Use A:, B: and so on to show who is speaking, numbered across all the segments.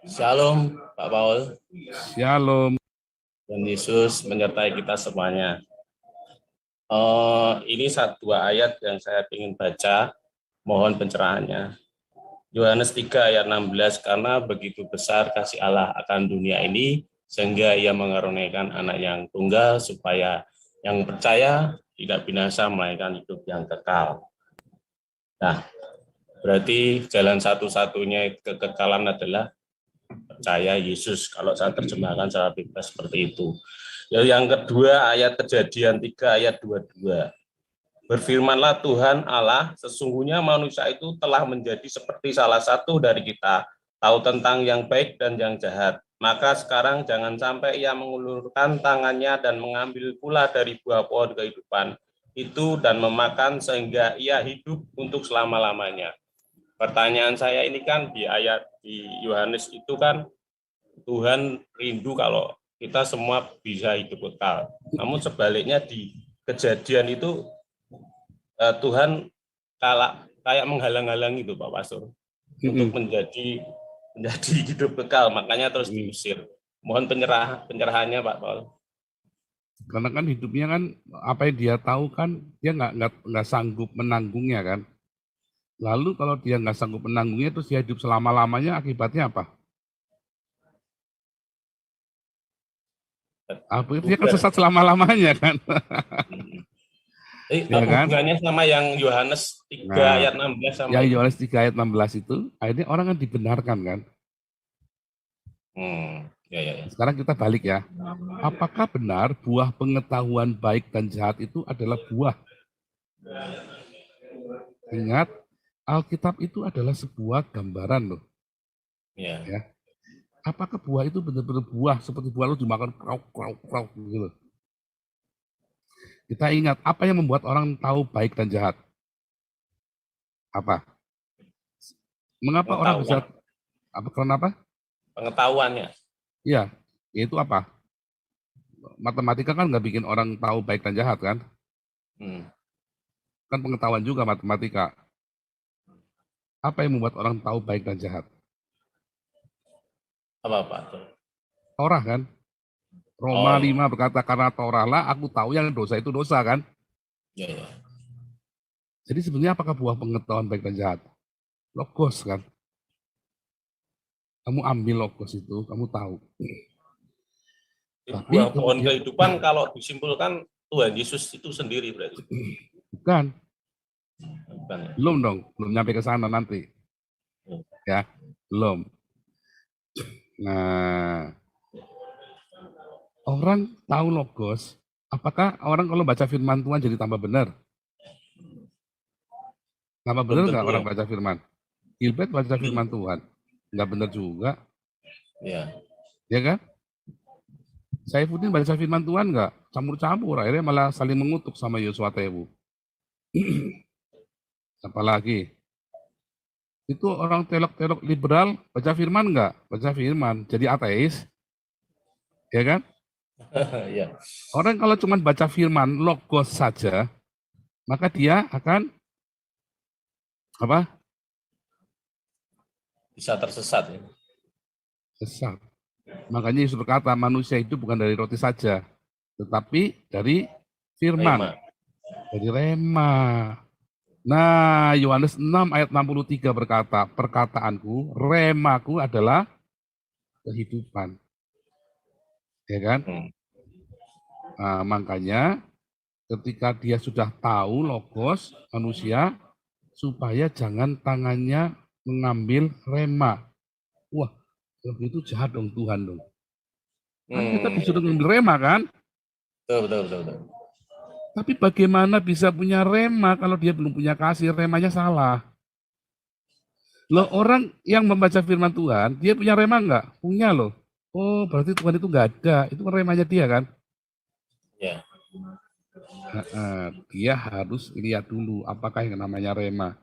A: Shalom, Pak Paul.
B: Shalom.
A: Dan Yesus menyertai kita semuanya. Ini dua ayat yang saya ingin baca, mohon pencerahannya. Yohanes 3 ayat 16, karena begitu besar kasih Allah akan dunia ini, sehingga ia mengaruniakan anak yang tunggal, supaya yang percaya tidak binasa, melainkan hidup yang kekal. Nah, berarti jalan satu-satunya kekekalan adalah percaya Yesus, kalau saya terjemahkan secara bebas seperti itu. Yang kedua, ayat Kejadian 3 ayat 22. Berfirmanlah Tuhan Allah, sesungguhnya manusia itu telah menjadi seperti salah satu dari kita, tahu tentang yang baik dan yang jahat. Maka sekarang jangan sampai ia mengulurkan tangannya dan mengambil pula dari buah pohon kehidupan itu dan memakan sehingga ia hidup untuk selama-lamanya. Pertanyaan saya ini kan di ayat di Yohanes itu kan Tuhan rindu kalau kita semua bisa hidup kekal. Namun sebaliknya di Kejadian itu Tuhan kayak menghalang-halangi itu Pak Pastor untuk menjadi hidup kekal, makanya terus diusir. Mohon penyerahannya Pak Paul.
B: Karena kan hidupnya kan apa yang dia tahu kan dia nggak sanggup menanggungnya kan. Lalu kalau dia nggak sanggup menanggungnya terus dia hidup selama-lamanya, akibatnya apa? Dia kan sesat selama-lamanya kan.
A: Ya kan? Hubungannya sama yang Yohanes 3 ayat 16 sama
B: yang Yohanes 3 ayat 16 itu, akhirnya orang kan dibenarkan kan.
A: Ya.
B: Sekarang kita balik ya. Apakah benar buah pengetahuan baik dan jahat itu adalah buah? Ingat, Alkitab itu adalah sebuah gambaran loh. Ya. Apakah buah itu benar-benar buah seperti buah lu dimakan krauk gitu? Kita ingat apa yang membuat orang tahu baik dan jahat? Apa? Mengapa orang bisa? Kenapa?
A: Pengetahuannya.
B: Iya, itu apa? Matematika kan nggak bikin orang tahu baik dan jahat kan? Kan pengetahuan juga matematika. Apa yang membuat orang tahu baik dan jahat?
A: Apa Pak?
B: Torah kan? Roma 5 berkata, karena Torah lah aku tahu yang dosa itu dosa kan?
A: Ya.
B: Jadi sebenarnya apakah buah pengetahuan baik dan jahat? Logos kan? Kamu ambil logos itu, kamu tahu.
A: Tapi buah pohon kehidupan kalau disimpulkan Tuhan Yesus itu sendiri berarti.
B: Bukan. Belum dong, belum nyampe ke sana nanti. Ya, belum. Nah, orang tahu logos, apakah orang kalau baca firman Tuhan jadi tambah benar? Tambah benar nggak orang baca firman? Gilbert baca firman Tuhan, nggak benar juga. Ya kan? Saifuddin baca firman Tuhan nggak? Campur-campur, akhirnya malah saling mengutuk sama Yosua Tewu. Apalagi? Itu orang telok-telok liberal baca firman nggak? Baca firman, jadi ateis. Ya kan? Orang kalau cuma baca firman logos saja, maka dia akan apa?
A: Bisa tersesat ya.
B: Sesat. Makanya Yesus berkata manusia itu bukan dari roti saja, tetapi dari firman. Dari rema. Nah, Yohanes 6 ayat 63 berkata, perkataanku, remaku adalah kehidupan. Ya kan? Nah, makanya ketika dia sudah tahu logos manusia, supaya jangan tangannya mengambil rema. Wah, itu jahat dong Tuhan dong. Kan kita disuruh mengambil rema kan?
A: Betul.
B: Tapi bagaimana bisa punya rema kalau dia belum punya kasih? Remanya salah. Loh, orang yang membaca firman Tuhan, dia punya rema enggak? Punya loh. Oh, berarti Tuhan itu enggak ada. Itu kan remanya dia kan?
A: Ya.
B: Dia harus lihat dulu apakah yang namanya rema.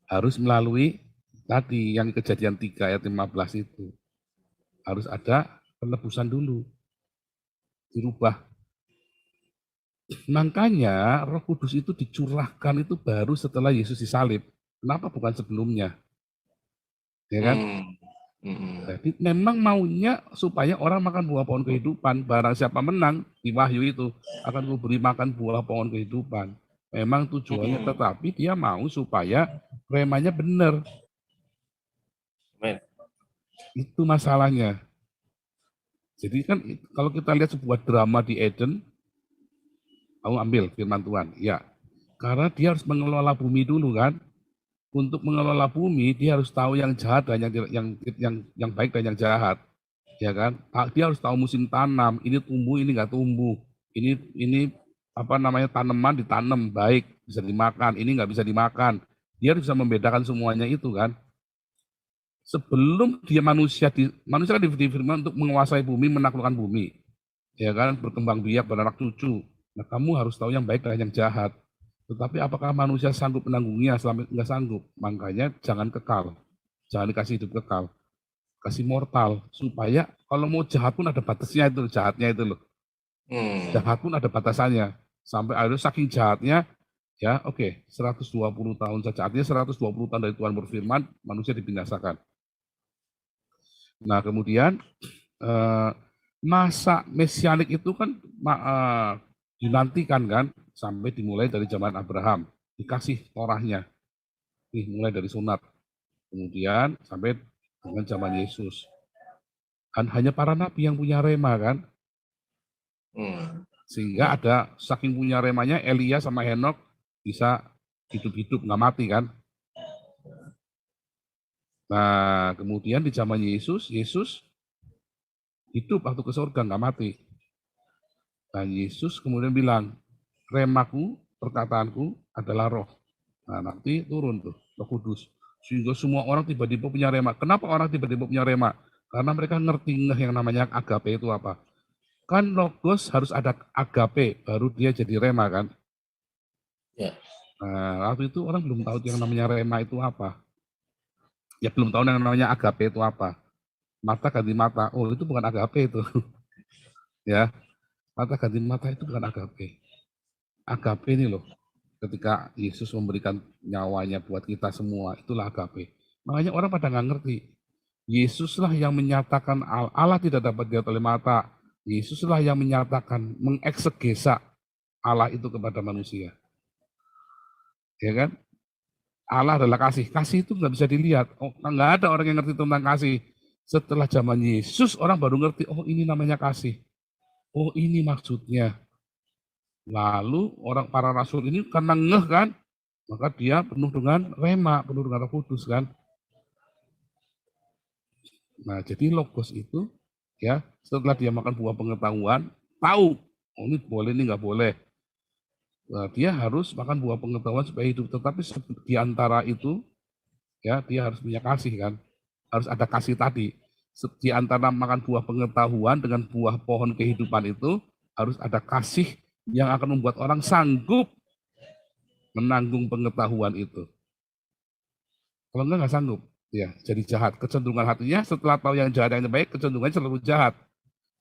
B: Harus melalui tadi yang Kejadian 3 ayat 15 itu. Harus ada penebusan dulu. Dirubah. Makanya Roh Kudus itu dicurahkan itu baru setelah Yesus disalib. Kenapa bukan sebelumnya? ya kan? Jadi memang maunya supaya orang makan buah pohon kehidupan. Barang siapa menang di Wahyu itu akan kuberi makan buah pohon kehidupan. Memang tujuannya, tetapi dia mau supaya remanya benar. Itu masalahnya. Jadi kan kalau kita lihat sebuah drama di Eden, kamu ambil firman Tuhan, ya. Karena dia harus mengelola bumi dulu kan. Untuk mengelola bumi dia harus tahu yang jahat dan yang baik dan yang jahat, ya kan? Dia harus tahu musim tanam, ini tumbuh, ini nggak tumbuh, ini apa namanya tanaman ditanam baik bisa dimakan, ini nggak bisa dimakan. Dia harus bisa membedakan semuanya itu kan. Sebelum dia manusia kan difirman untuk menguasai bumi, menaklukkan bumi, ya kan, berkembang biak, beranak cucu. Nah, kamu harus tahu yang baik dan yang jahat. Tetapi apakah manusia sanggup menanggungnya? Selama nggak sanggup, makanya jangan kekal, jangan dikasih hidup kekal, kasih mortal, supaya kalau mau jahat pun ada batasnya itu, jahatnya itu loh. Jahat pun ada batasannya, sampai akhirnya saking jahatnya, ya oke, 120 tahun saja, artinya 120 tahun dari Tuhan berfirman, manusia dibinasakan. Nah kemudian masa mesianik itu kan dinantikan kan, sampai dimulai dari zaman Abraham, dikasih Torahnya, mulai dari sunat, kemudian sampai dengan zaman Yesus. Kan hanya para nabi yang punya rema kan, sehingga ada saking punya remanya Elia sama Henok bisa hidup-hidup nggak mati kan. Nah kemudian di zaman Yesus hidup waktu ke surga nggak mati. Dan Yesus kemudian bilang, remaku, perkataanku adalah roh. Nah nanti turun tuh Roh Kudus. Sehingga semua orang tiba-tiba punya rema. Kenapa orang tiba-tiba punya rema? Karena mereka ngerti yang namanya agape itu apa. Kan logos harus ada agape, baru dia jadi rema kan. Nah waktu itu orang belum tahu yang namanya rema itu apa. Ya belum tahu yang namanya agape itu apa. Mata ganti mata, oh itu bukan agape itu. Ya, mata ganti mata itu bukan agape. Agape ini loh, ketika Yesus memberikan nyawanya buat kita semua, itulah agape. Makanya orang pada nggak ngerti. Yesuslah yang menyatakan Allah tidak dapat dilihat oleh mata. Yesuslah yang menyatakan, mengeksegesa Allah itu kepada manusia. Ya kan? Allah adalah kasih. Kasih itu nggak bisa dilihat. Oh, nggak ada orang yang ngerti tentang kasih. Setelah zaman Yesus, orang baru ngerti, oh ini namanya kasih. Oh ini maksudnya. Lalu para rasul ini karena ngeh kan, maka dia penuh dengan rema, penuh dengan Roh Kudus kan. Nah jadi logos itu ya setelah dia makan buah pengetahuan, tahu oh, ini boleh ini nggak boleh. Nah, dia harus makan buah pengetahuan supaya hidup. Tetapi di antara itu ya dia harus punya kasih kan, harus ada kasih tadi. Di antara makan buah pengetahuan dengan buah pohon kehidupan itu harus ada kasih yang akan membuat orang sanggup menanggung pengetahuan itu. Kalau enggak sanggup, ya jadi jahat. Kecenderungan hatinya setelah tahu yang jahat yang baik, kecenderungannya selalu jahat.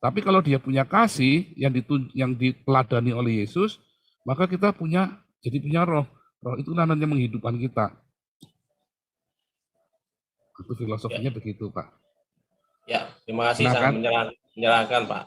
B: Tapi kalau dia punya kasih yang diteladani oleh Yesus, maka kita jadi punya roh. Roh itu nantinya menghidupkan kita. Itu filosofinya ya. Begitu, Pak.
A: Ya, terima kasih, sangat menyerahkan, Pak.